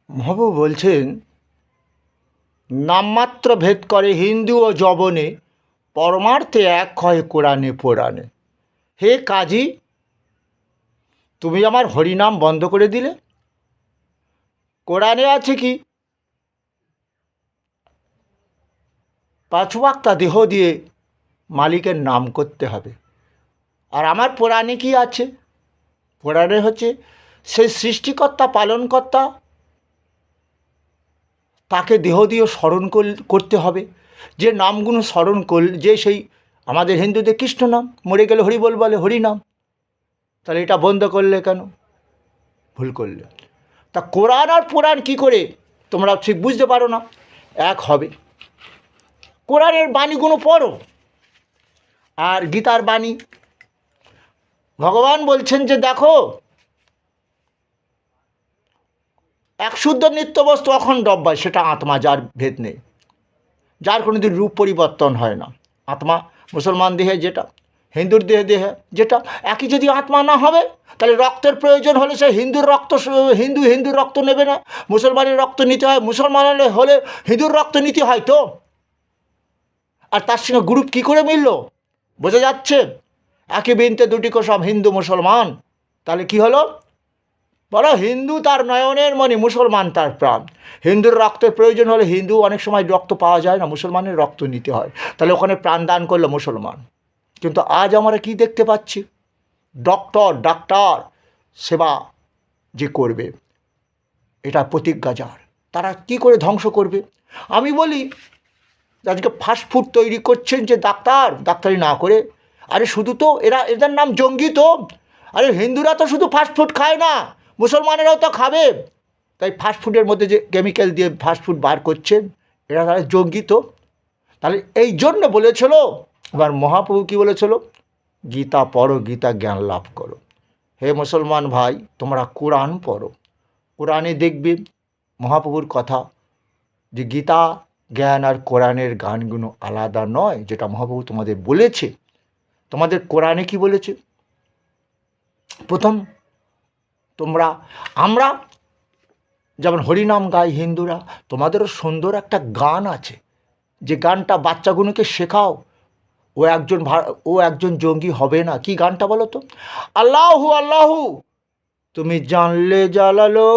মহাপ্রভু বলছেন, নামমাত্র ভেদ করে হিন্দু ও যবনে, পরমার্থে এক হয় কোরআনে পুরাণে। হে কাজী, তুমি আমার হরিনাম বন্ধ করে দিলে। কোরআনে আছে কি, 5 ওয়াক্ত দেহ দিয়ে মালিকের নাম করতে হবে। আর আমার পুরাণে কি আছে? পুরাণে হচ্ছে সেই সৃষ্টিকর্তা পালনকর্তা, তাকে দেহ দিয়ে স্মরণ করতে হবে। যে নামগুলো স্মরণ যে সেই আমাদের হিন্দুদের কৃষ্ণ নাম, মরে গেলে হরি বলে হরি নাম। তাহলে এটা বন্ধ করলে কেন? ভুল করলে। তা কোরআন আর পুরাণ কি করে তোমরা ঠিক বুঝতে পারো না? এক হবে। কোরআনের বাণীগুলো পড়ো, আর গীতার বাণী। ভগবান বলছেন যে দেখো, এক শুদ্ধ নিত্য বস্তু অখণ্ড অব্যয়, সেটা আত্মা, যার ভেদ নেই, যার কোনোদিন রূপ পরিবর্তন হয় না। আত্মা মুসলমান দেহে যেটা, হিন্দুর দেহে যেটা, একই যদি আত্মা না হবে, তাহলে রক্তের প্রয়োজন হলে সে হিন্দুর রক্ত, হিন্দুর রক্ত নেবে না। মুসলমানের রক্ত নিতে হয়, মুসলমানের হলে হিন্দুর রক্ত নিতে হয় তো। আর তার সঙ্গে গ্রুপ কী করে মিলল? বোঝা যাচ্ছে, একই বৃন্তে দুটি কোষম, হিন্দু মুসলমান। তাহলে কি হলো? বলো, হিন্দু তার নয়নের মণি, মুসলমান তার প্রাণ। হিন্দুর রক্তের প্রয়োজন হলে হিন্দু, অনেক সময় রক্ত পাওয়া যায় না, মুসলমানের রক্ত নিতে হয়। তাহলে ওখানে প্রাণ দান করলো মুসলমান। কিন্তু আজ আমরা কি দেখতে পাচ্ছি? ডাক্তার সেবা যে করবে, এটা প্রতিজ্ঞা যার, তারা কি করে ধ্বংস করবে? আমি বলি, আজকে ফাস্টফুড তৈরি করছেন যে ডাক্তারি না করে, আরে শুধু তো এদের নাম জঙ্গি তো। আরে হিন্দুরা তো শুধু ফাস্টফুড খায় না, মুসলমানেরাও তো খাবে। তাই ফাস্টফুডের মধ্যে যে কেমিক্যাল দিয়ে ফাস্টফুড বার করছেন, এরা তাহলে জঙ্গি তো। তাহলে এই জন্য বলেছিল, এবার মহাপ্রভু কী বলেছিল? গীতা পড়ো, গীতা জ্ঞান লাভ করো। হে মুসলমান ভাই, তোমরা কোরআন পড়ো। কোরআনে দেখবে মহাপ্রভুর কথা, যে গীতা জ্ঞান আর কোরআনের গানগুলো আলাদা নয়, যেটা মহাপ্রভু তোমাদের বলেছে। তোমাদের কোরআনে কি বলেছে? প্রথম, আমরা যেমন হরিনাম গাই হিন্দুরা, তোমাদেরও সুন্দর একটা গান আছে, যে গানটা বাচ্চাগুলোকে শেখাও। ও একজন জঙ্গি হবে না। কি গানটা বলো তো? আল্লাহু আল্লাহু তুমি জানলে জালালো,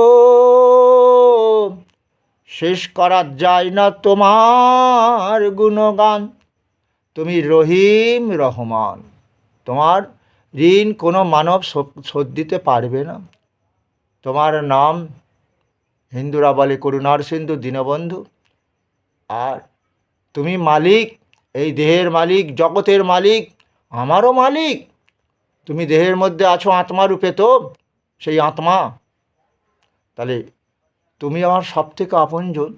শেষ করা যায় না তোমার গুণগান। তুমি রহিম রহমান, তোমার ঋণ কোনো মানব শোধ দিতে পারবে না। তোমার নাম হিন্দুরা বলে করুণার সিন্ধু, দীনবন্ধু। আর তুমি মালিক, এই দেহের মালিক, জগতের মালিক, আমারও মালিক। তুমি দেহের মধ্যে আছো আত্মা রূপে, তো সেই আত্মা, তাহলে তুমি আমার সব থেকে আপনজন।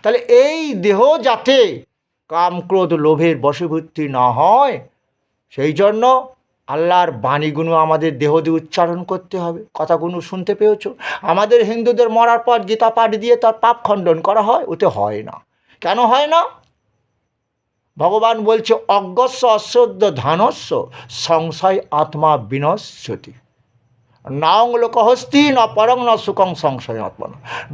তাহলে এই দেহ যাতে কাম ক্রোধ লোভের বশবর্তী না হয়, সেই জন্য আল্লাহর বাণীগুলো আমাদের দেহ দিয়ে উচ্চারণ করতে হবে। কথাগুলো শুনতে পেয়েছ? আমাদের হিন্দুদের মরার পর গীতা পাঠ দিয়ে তার পাপ খণ্ডন করা হয়, ওতে হয় না। কেন হয় না? ভগবান বলছে, অজ্ঞস্য অশ্রদ্ধ ধানস্য সংশয় আত্মা বিনশ্যতি, নাং লোকহস্তি না পরং না সুখং সংশয় আত্মা।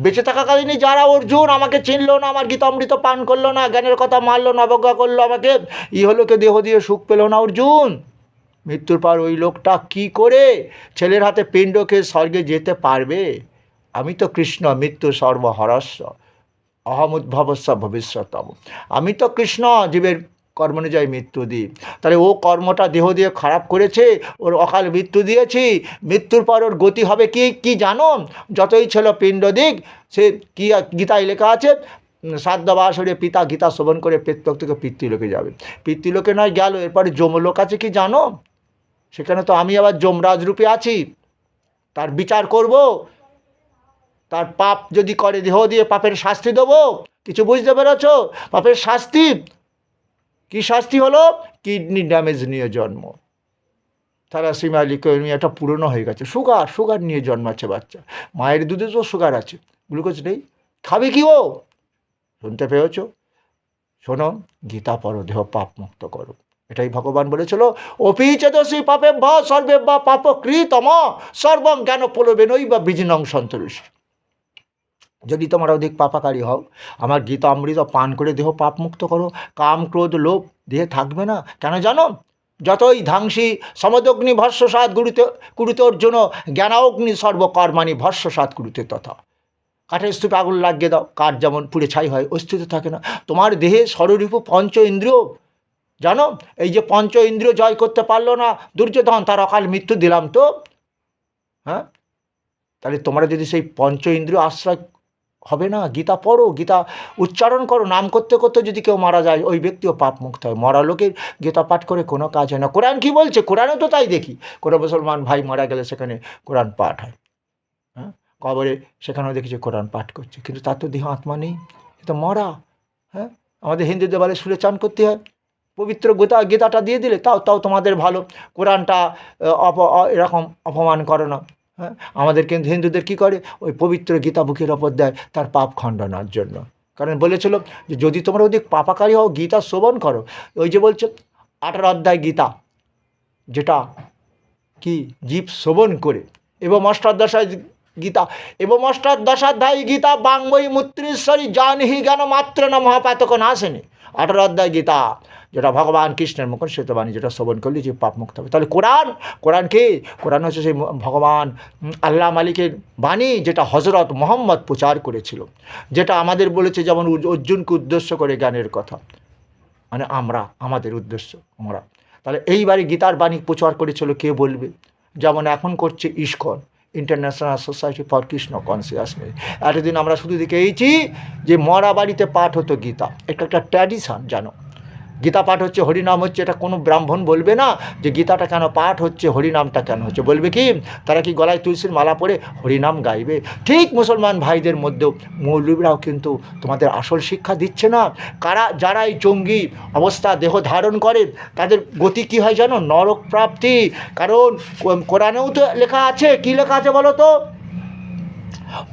বেঁচে থাকাকালীনই যারা অর্জুন আমাকে চিনল না, আমার গীতামৃত পান করলো না, জ্ঞানের কথা মানল না, অবজ্ঞা করলো আমাকে, ইহলোকে দেহ দিয়ে সুখ পেল না অর্জুন, মৃত্যুর পর ওই লোকটা কি করে ছেলের হাতে পিণ্ড খেয়ে স্বর্গে যেতে পারবে? আমি তো কৃষ্ণ মৃত্যু সর্বহরস্য, অহমুদ্ভবস্য ভবিষ্যতম। আমি তো কৃষ্ণ, জীবের কর্ম অনুযায়ী মৃত্যু দিই। তাহলে ও কর্মটা দেহ দিয়ে খারাপ করেছে, ওর অকাল মৃত্যু দিয়েছি। মৃত্যুর পর ওর গতি হবে কি জানো? যতই ছিল পিণ্ড দিক, সে কি গীতায় লেখা আছে, শ্রাদ্ধবাসরে পিতা গীতা শ্রবণ করে পেতলোক থেকে পিতৃলোকে যাবে। পিতৃলোকে নয় গেল, এরপরে যমলোক আছে, কি জানো? সেখানে তো আমি আবার যমরাজ রূপে আছি, তার বিচার করব। তার পাপ যদি করে, দেহ দিয়ে পাপের শাস্তি দেবো। কিছু বুঝতে পেরেছ? পাপের শাস্তি কি? শাস্তি হলো কিডনি ড্যামেজ নিয়ে জন্ম, থ্যালাসেমিয়া লিউকেমিয়াটা পুরনো হয়ে গেছে, সুগার নিয়ে জন্মাচ্ছে বাচ্চা। মায়ের দুধে তো সুগার আছে, গ্লুকোজ নেই, খাবে কি ও? শুনতে পেয়েছ? শোনো, গীতা পড়ো, দেহ পাপ মুক্ত করো। এটাই ভগবান বলেছিল, অপি চেতসী পাপে ভা সর্বে বা পাপ কৃতম সর্বং জ্ঞান প্রলোভেনই বা বীজিনং সন্তরুষি। যদি তোমরা অধিক পাপাকারী হও, আমার গীতা অমৃত পান করে দেহ পাপ মুক্ত করো, কাম ক্রোধ লোভ দেহে থাকবে না। কেন জানো? যতই ধ্বংসী সমদগ্নি ভস্মসাৎ কুরুতে অর্জুন, জ্ঞানাগ্নি সর্বকর্মাণি ভস্মসাৎ কুরুতে তথা। কাঠের স্তূপে আগুন লাগিয়ে দাও, কাঠ যেমন পুড়ে ছাই হয়, অস্তিত্ব থাকে না। তোমার দেহে ষড়রূপ পঞ্চ ইন্দ্রিয়, জানো এই যে পঞ্চ ইন্দ্রিয় জয় করতে পারলো না দুর্যোধন, তার অকাল মৃত্যু দিলাম তো। হ্যাঁ, তাহলে তোমরা যদি সেই পঞ্চ ইন্দ্রিয় আশ্রয় হবে না, গীতা পড়ো, গীতা উচ্চারণ করো, নাম করতে করতে যদি কেউ মারা যায় ওই ব্যক্তিও পাপ মুক্ত হয়। মরা লোকের গীতা পাঠ করে কোনো কাজ হয় না। কোরআন কি বলছে? কোরআনে তো তাই দেখি, কোনো মুসলমান ভাই মারা গেলে সেখানে কোরআন পাঠ হয়। হ্যাঁ, কবরে সেখানেও দেখেছি কোরআন পাঠ করছে, কিন্তু তার তো দেহ আত্মা নেই, এ তো মরা। হ্যাঁ, আমাদের হিন্দুদের বলে সুরে চান করতে হয়, পবিত্র গীতাটা দিয়ে দিলে তাও তাও তোমাদের ভালো, কোরআনটা এরকম অপমান করো না। হ্যাঁ, আমাদের কিন্তু হিন্দুদের কী করে, ওই পবিত্র গীতা বুকের ওপর দেয় তার পাপ খণ্ডনার জন্য। কারণ বলেছিল যে যদি তোমরা ওদিক পাপাকারী হও গীতা শ্রবণ করো, ওই যে বলছে 18 অধ্যায় গীতা, যেটা কি জীব শ্রবণ করে, এবং অষ্টাদশায় গীতা এবং অষ্টাদশাধ্যায়ী গীতা বাংবই মূত্রেশ্বরী জানহি জ্ঞান মাত্র না মহাপাতক নাশেনি। 18 অধ্যায় গীতা, যেটা ভগবান কৃষ্ণের মুখ শ্বেতবাণী, যেটা শ্রবণ করলে যে পাপ মুক্ত হবে। তাহলে কোরআন কি? কোরআন হচ্ছে সেই ভগবান আল্লাহ মালিকের বাণী, যেটা হজরত মোহাম্মদ প্রচার করেছিল, যেটা আমাদের বলেছে, যেমন অর্জুনকে উদ্দেশ্য করে জ্ঞানের কথা, মানে আমাদের উদ্দেশ্য আমরা। তাহলে এইবারে গীতার বাণী প্রচার করেছিল কে বলবে? যেমন এখন করছে ISKCON, international society for Krishna consciousness. এতদিন আমরা শুধু দেখেছি যে মরা বাড়িতে পাঠ হতো গীতা, এটা একটা ট্র্যাডিশন জানো। গীতা পাঠ হচ্ছে, হরিনাম হচ্ছে, এটা কোনো ব্রাহ্মণ বলবে না যে গীতাটা কেন পাঠ হচ্ছে, হরিনামটা কেন হচ্ছে। বলবে কি? তারা কি গলায় তুলসীর মালা পরে হরিনাম গাইবে? ঠিক মুসলমান ভাইদের মধ্যেও মৌলবীরাও কিন্তু তোমাদের আসল শিক্ষা দিচ্ছে না। যারা এই জঙ্গি অবস্থা দেহ ধারণ করে তাদের গতি কী হয় জানো? নরক প্রাপ্তি। কারণ কোরআনেও তো লেখা আছে, কি লেখা আছে বলো তো?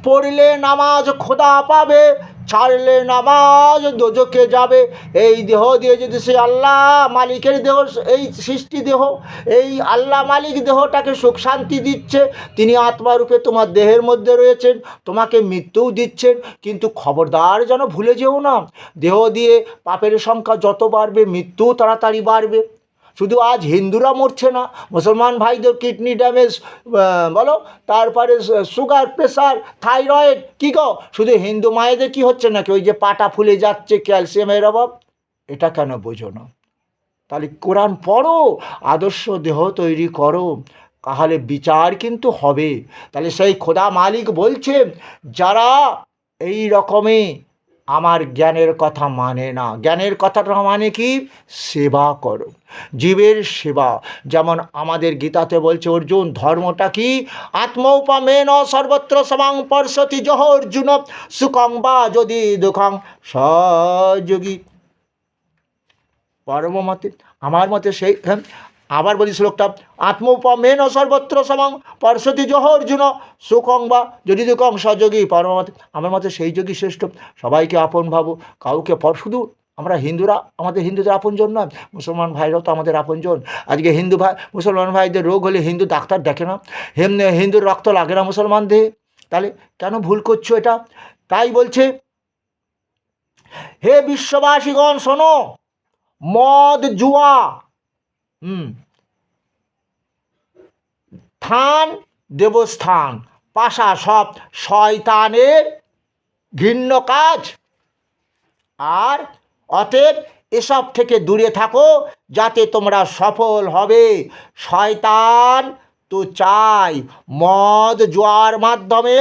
পড়লে নামাজ খোদা পাবে, ছাড়লে নামাজ দোজখে যাবে। এই দেহ দিয়ে যদি সে আল্লাহ মালিকের দেহ, এই সৃষ্টি দেহ, এই আল্লাহ মালিক দেহটাকে সুখ শান্তি দিচ্ছে, তিনি আত্মারূপে তোমার দেহের মধ্যে রয়েছেন, তোমাকে মৃত্যুও দিচ্ছেন। কিন্তু খবরদার যেন ভুলে যেও না, দেহ দিয়ে পাপের সংখ্যা যত বাড়বে মৃত্যুও তাড়াতাড়ি বাড়বে। শুধু আজ হিন্দুরা মরছে না, মুসলমান ভাইদের কিডনি ড্যামেজ বলো, তারপরে সুগার, প্রেশার, থাইরয়েড, কী গো, শুধু হিন্দু মায়েদের কি হচ্ছে নাকি? ওই যে পাটা ফুলে যাচ্ছে, ক্যালসিয়ামের অভাব। এটা কেন বোঝো না? তাহলে কোরআন পড়ো, আদর্শ দেহ তৈরি করো, তাহলে বিচার কিন্তু হবে। তাহলে সেই খোদা মালিক বলছে, যারা এই রকমই আমার জ্ঞানের কথা মানে না, জ্ঞানের কথাটা মানে কি? সেবা করো, জীবের সেবা। যেমন আমাদের গীতাতে বলছে অর্জুন, ধর্মটা কি? আত্মৌপমেন সর্বত্র সমাং পর্ষতি জহ অর্জুন, সুখং বা যদি দুঃখং সযোগী পরমমতে। আমার মতে সেই, আবার বলি শ্লোকটা, আত্মোপমেন সর্বত্র সমং পর্ষতি জহ অর্জুন, সুখং বা যদি দুঃখং সযোগী পরমমতে। আমার মতে সেই যোগী শ্রেষ্ঠ। সবাইকে আপন ভাবো, কাউকে শুধু আমরা হিন্দুরা আমাদের হিন্দুদের আপনজন নয়, মুসলমান ভাইরাও তো আমাদের আপনজন। আজকে হিন্দু ভাই মুসলমান ভাইদের রোগ হলে হিন্দু ডাক্তার দেখে না, হিন্দুর রক্ত লাগে না মুসলমান দেহে। তাহলে কেন ভুল করছো এটা? তাই বলছে, হে বিশ্ববাসীগণ শোনো, মদ জুয়া, থান দেবস্থান, পাশা সব শয়তানের ঘৃণ্য কাজ। আর অতএব এসব থেকে দূরে থাকো যাতে তোমরা সফল হবে। শয়তান তো চাই মদ জুয়ার মাধ্যমে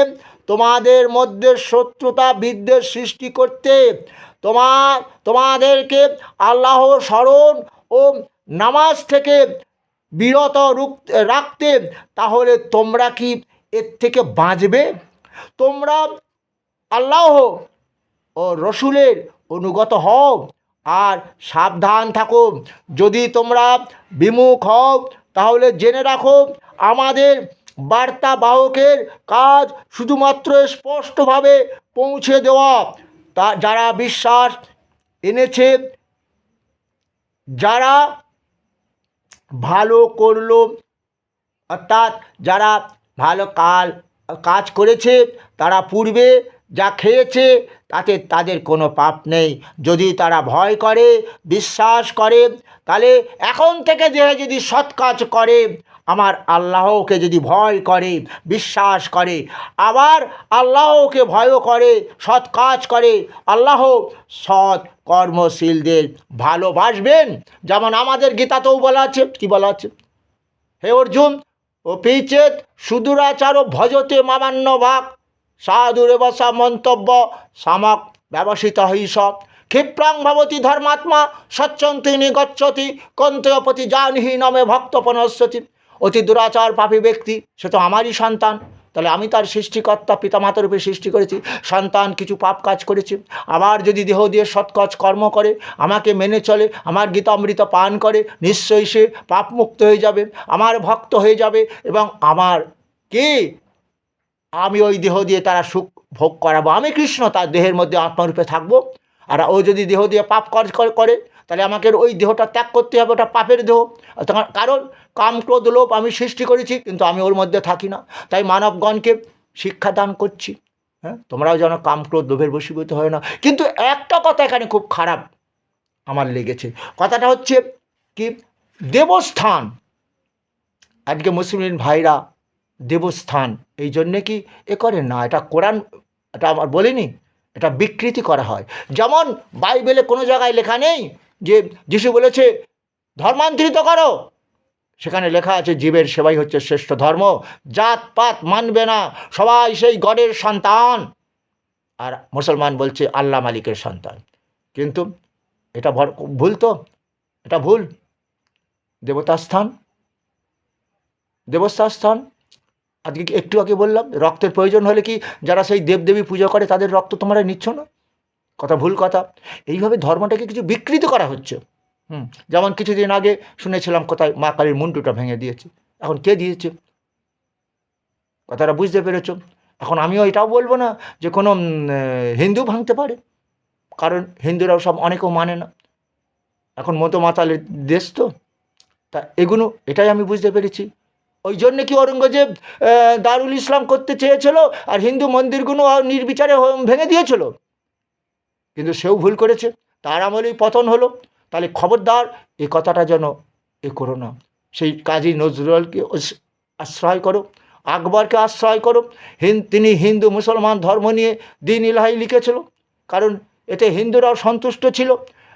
তোমাদের মধ্যে শত্রুতা বিদ্বেষ সৃষ্টি করতে, তোমাদেরকে আল্লাহ স্মরণ ও নামাজ থেকে বিরত রাখতে। তাহলে তোমরা কি এর থেকে বাঁচবে? তোমরা আল্লাহ ও রসুলের অনুগত হও আর সাবধান থাকো। যদি তোমরা বিমুখ হও তাহলে জেনে রাখো, আমাদের বার্তাবাহকের কাজ শুধুমাত্র স্পষ্টভাবে পৌঁছে দেওয়া। তা যারা বিশ্বাস এনেছে, যারা ভালো করলো, অর্থাৎ যারা ভালো কাল কাজ করেছে, তারা পূর্বে যা খেয়েছে তাতে তাদের কোনো পাপ নেই। যদি তারা ভয় করে, বিশ্বাস করে, তাহলে এখন থেকে যে যদি সৎ কাজ করে, আমার আল্লাহকে যদি ভয় করে, বিশ্বাস করে, আবার আল্লাহকে ভয়ও করে, সৎ কাজ করে, আল্লাহ সৎ কর্মশীলদের ভালোবাসবেন। যেমন আমাদের গীতাতেও বলা আছে, কি বলা আছে? হে অর্জুন, অপিচেত সুদূরাচার ভজতে মামান্য ভাগ সাধুরেবসা মন্তব্য সামক ব্যবসিত হইস ক্ষিপ্রাং ভবতি ধর্মাত্মা সচ্চন্তি নিগচ্ছতি কন্তপতি জানহি নামে ভক্তপনস্যতি। অতি দুরাচার পাপী ব্যক্তি, সে তো আমারই সন্তান, তাহলে আমি তার সৃষ্টিকর্তা, পিতামাতার রূপে সৃষ্টি করেছি। সন্তান কিছু পাপ কাজ করেছে, আবার যদি দেহ দিয়ে সৎকাজ কর্ম করে, আমাকে মেনে চলে, আমার গীতামৃত পান করে, নিশ্চয়ই সে পাপমুক্ত হয়ে যাবে, আমার ভক্ত হয়ে যাবে, এবং আমার কি আমি ওই দেহ দিয়ে তারা সুখ ভোগ করাবো। আমি কৃষ্ণ তার দেহের মধ্যে আত্মরূপে থাকবো। আর ও যদি দেহ দিয়ে পাপ কাজ করে, তাহলে আমাকে ওই দেহটা ত্যাগ করতে হবে, ওটা পাপের দেহ। কারণ কাম ক্রোধ লোভ আমি সৃষ্টি করেছি, কিন্তু আমি ওর মধ্যে থাকি না। তাই মানবগণকে শিক্ষা দান করছি, হ্যাঁ, তোমরাও যেন কাম ক্রোধ লোভের বশীভূত হয় না। কিন্তু একটা কথা এখানে খুব খারাপ আমার লেগেছে, কথাটা হচ্ছে কি, দেবস্থান। আজকে মুসলিম ভাইরা দেবস্থান এই জন্যে কি এ করেন না, এটা কোরআন, এটা আমার বলিনি, এটা বিকৃতি করা হয়। যেমন বাইবেলে কোনো জায়গায় লেখা নেই যে যিশু বলেছে ধর্মান্তরিত করো, সেখানে লেখা আছে জীবের সেবাই হচ্ছে শ্রেষ্ঠ ধর্ম, জাত পাত মানবে না, সবাই সেই গডের সন্তান। আর মুসলমান বলছে আল্লাহ মালিকের সন্তান। কিন্তু এটা ভুল, তো এটা ভুল। দেবতাস্থান, দেবস্থান, আজকে একটু আগে বললাম রক্তের প্রয়োজন হলে কি যারা সেই দেবদেবী পুজো করে তাদের রক্ত তোমরা নিচ্ছ না? কথা ভুল কথা। এইভাবে ধর্মটাকে কিছু বিকৃত করা হচ্ছে। যেমন কিছুদিন আগে শুনেছিলাম কোথায় মা কালীর মুন্ডুটা ভেঙে দিয়েছে। এখন কে দিয়েছে? কথাটা বুঝতে পেরেছ? এখন আমিও এটাও বলবো না যে কোনো হিন্দু ভাঙতে পারে, কারণ হিন্দুরাও সব অনেকেও মানে না। এখন মতো মাতালের দেশ তো, তা এগুলো এটাই আমি বুঝতে পেরেছি। ওই জন্যে কি ঔরঙ্গজেব দারুল ইসলাম করতে চেয়েছিল আর হিন্দু মন্দিরগুলো নির্বিচারে ভেঙে দিয়েছিল? কিন্তু সেও ভুল করেছে, তার আমলেই পতন হলো। তাহলে খবরদার এই কথাটা যেন এ করো না। সেই কাজী নজরুলকে আশ্রয় করো, আকবরকে আশ্রয় করো। তিনি হিন্দু মুসলমান ধর্ম নিয়ে দিন ইলাহি লিখেছিল, কারণ এতে হিন্দুরাও সন্তুষ্ট ছিল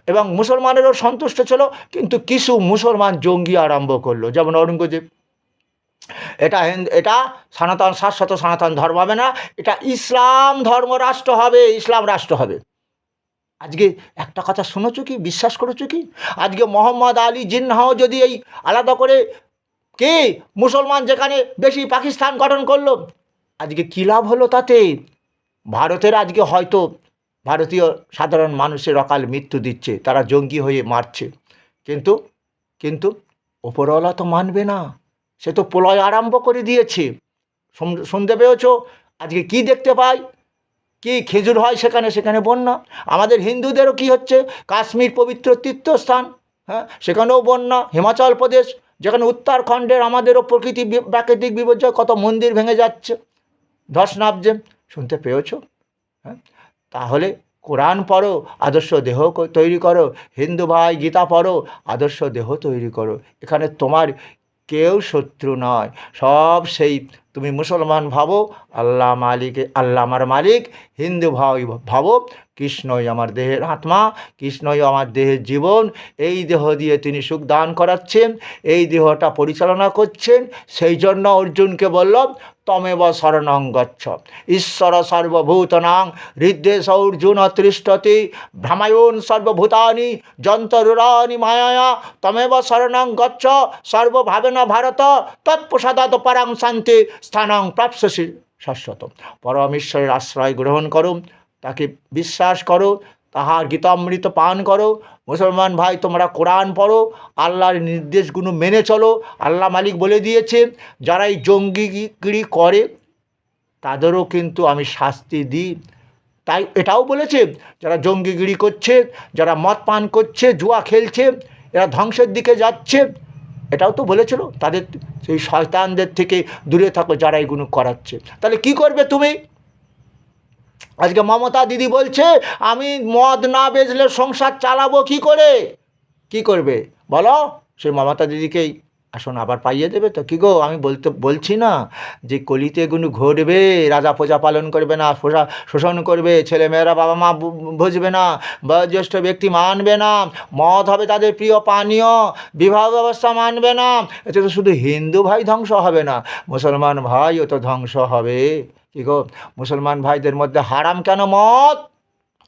এবং মুসলমানেরও সন্তুষ্ট ছিল। কিন্তু কিছু মুসলমান জঙ্গি আরম্ভ করলো, যেমন ঔরঙ্গজেব। এটা সনাতন, শাশ্বত সনাতন ধর্ম হবে না, এটা ইসলাম ধর্ম রাষ্ট্র হবে, ইসলাম রাষ্ট্র হবে। আজকে একটা কথা শুনেছ কি, বিশ্বাস করেছো কি? আজকে মোহাম্মদ আলী জিন্নাহ যদি এই আলাদা করে কি মুসলমান যেখানে বেশি পাকিস্তান গঠন করলো, আজকে কী লাভ হলো তাতে? ভারতের আজকে হয়তো ভারতীয় সাধারণ মানুষের অকাল মৃত্যু দিচ্ছে, তারা জঙ্গি হয়ে মারছে, কিন্তু কিন্তু ওপরওয়ালা তো মানবে না, সে তো প্রলয় আরম্ভ করে দিয়েছে। শুনতে পেয়েছ? আজকে কি দেখতে পাই, কি খেজুর হয় সেখানে, সেখানে বন্যা। আমাদের হিন্দুদেরও কি হচ্ছে, কাশ্মীর পবিত্র তীর্থস্থান, হ্যাঁ, সেখানেও বন্যা। হিমাচল প্রদেশ, যেখানে উত্তরাখণ্ডের আমাদেরও প্রাকৃতিক বিপর্যয়, কত মন্দির ভেঙে যাচ্ছে, ধস নামছে। শুনতে পেয়েছ? হ্যাঁ, তাহলে কোরআন পড়ো, আদর্শ দেহ তৈরি করো। হিন্দু ভাই গীতা পড়ো, আদর্শ দেহ তৈরি করো। এখানে তোমার কেউ শত্রু নয়, সব সেই তুমি মুসলমান ভাবো আল্লাহ মালিক, আল্লাহ আমার মালিক, হিন্দু ভাই ভাবো কৃষ্ণই আমার দেহের আত্মা, কৃষ্ণই আমার দেহের জীবন, এই দেহ দিয়ে তিনি সুখ দান করাচ্ছেন, এই দেহটা পরিচালনা করছেন। সেই জন্য অর্জুনকে বললাম তমেব শরণং গচ্ছ। ঈশ্বর সর্বভূতনাং হৃদ্দেশ অর্জুন তিষ্ঠতি ভ্রমায়ুন সর্বভূতানি যন্তরুরানি মায়া তমেব শরণং গচ্ছ সর্বভাবেন ভারত তৎপ্রসাদাৎ পরাং শান্তি স্থানং প্রাপ্স্যসি শাশ্বত। পরমেশ্বরের আশ্রয় গ্রহণ করো, তাকে বিশ্বাস করো, তাহার গীতামৃত পান করো। মুসলমান ভাই তোমরা কোরআন পড়ো, আল্লাহর নির্দেশগুলো মেনে চলো। আল্লাহ মালিক বলে দিয়েছে যারা এই জঙ্গিগিরি করে তাদেরও কিন্তু আমি শাস্তি দিই। তাই এটাও বলেছে যারা জঙ্গিগিরি করছে, যারা মদ পান করছে, জুয়া খেলছে, এরা ধ্বংসের দিকে যাচ্ছে। এটাও তো বলেছিল তাদের সেই শয়তানদের থেকে দূরে থাকো যারা এগুলো করাচ্ছে। তাহলে কি করবে তুমি? আজকে মমতা দিদি বলছে আমি মদ না বেচলে সংসার চালাবো কি করে? কি করবে বলো? সেই মমতা দিদিকেই আসন আবার পাইয়ে দেবে তো। কি গো, আমি বলছি না যে কলিতে এগুলো ঘটবে, রাজা প্রজা পালন করবে না, শোষণ করবে, ছেলেমেয়েরা বাবা মা বুঝবে না, বয়োজ্যেষ্ঠ ব্যক্তি মানবে না, মদ হবে তাদের প্রিয় পানীয়, বিবাহ ব্যবস্থা মানবে না। এতে তো শুধু হিন্দু ভাই ধ্বংস হবে না, মুসলমান ভাইও তো ধ্বংস হবে। কি গো, মুসলমান ভাইদের মধ্যে হারাম কেন মদ?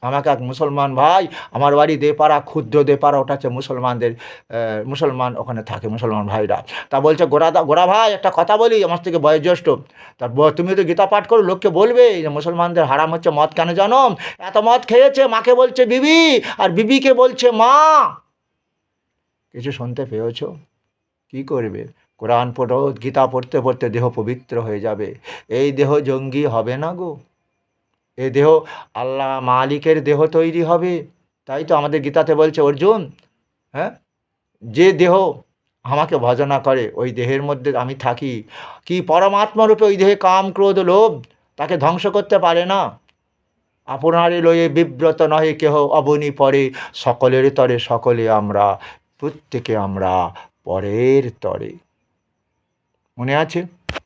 আমাকে এক মুসলমান ভাই, আমার বাড়ি দেপাড়া, ক্ষুদ্র দেপাড়া, ওটা হচ্ছে মুসলমানদের, মুসলমান ওখানে থাকে মুসলমান ভাইরা। তা বলছে গোরা ভাই একটা কথা বলি, আমার থেকে বয়োজ্যেষ্ঠ, তা তুমি তো গীতা পাঠ করো, লোককে বলবে যে মুসলমানদের হারাম হচ্ছে মদ, কেন জানো? এত মদ খেয়েছে, মাকে বলছে বিবি আর বিবিকে বলছে মা। কিছু শুনতে পেয়েছ? কি করবে? কোরআন পড়ো, গীতা পড়তে পড়তে দেহ পবিত্র হয়ে যাবে। এই দেহ জঙ্গি হবে না গো, এ দেহ আল্লাহ মালিকের দেহ তৈরি হবে। তাই তো আমাদের গীতাতে বলছে অর্জুন, হ্যাঁ, যে দেহ আমাকে ভজনা করে ওই দেহের মধ্যে আমি থাকি, কি পরমাত্মারূপে ওই দেহে কাম ক্রোধ লোভ তাকে ধ্বংস করতে পারে না। আপনারে লয়ে বিব্রত নহে কেহ, অবনী পরে সকলের তরে সকলে আমরা, প্রত্যেকে আমরা পরের তরে। মনে আছে?